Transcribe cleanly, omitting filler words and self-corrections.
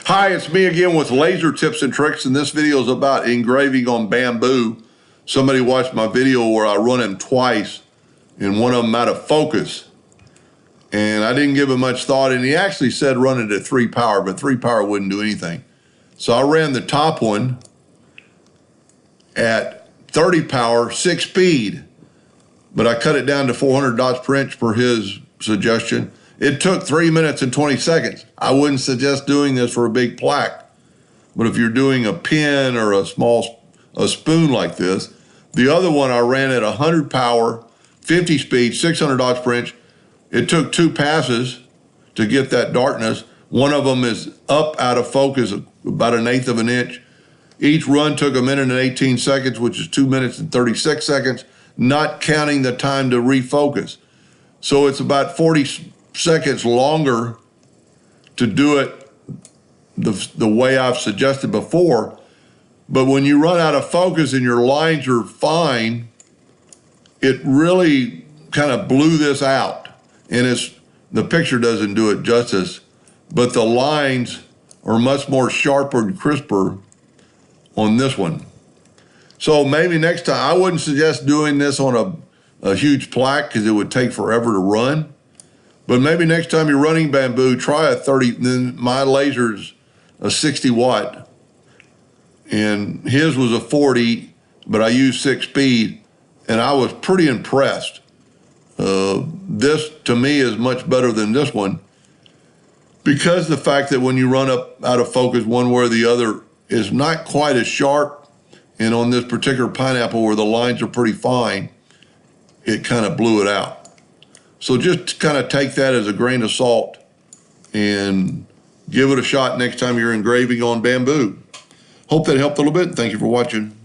Hi, it's me again with laser tips and tricks, and this video is about engraving on bamboo. Somebody watched my video where I run him twice and one of them out of focus. And I didn't give him much thought, and he actually said run it at 3 power, but 3 power wouldn't do anything. So I ran the top one at 30 power, 6 speed, but I cut it down to 400 dots per inch per his suggestion. It took 3 minutes and 20 seconds. I wouldn't suggest doing this for a big plaque, but if you're doing a pen or a spoon like this. The other one I ran at 100 power, 50 speed, 600 dots per inch. It took 2 passes to get that darkness. One of them is up out of focus, about 1/8 of an inch. Each run took 1 minute and 18 seconds, which is 2 minutes and 36 seconds, not counting the time to refocus. So it's about 40 seconds longer to do it the way I've suggested before. But when you run out of focus and your lines are fine, it really kind of blew this out. And the picture doesn't do it justice, but the lines are much more sharper and crisper on this one. So maybe next time, I wouldn't suggest doing this on a huge plaque because it would take forever to run. But maybe next time you're running bamboo, try a 30, then my laser's a 60 watt. And his was a 40, but I used 6 speed, and I was pretty impressed. This, to me, is much better than this one because the fact that when you run up out of focus one way or the other is not quite as sharp, and on this particular pineapple where the lines are pretty fine, it kind of blew it out. So just kind of take that as a grain of salt and give it a shot next time you're engraving on bamboo. Hope that helped a little bit. Thank you for watching.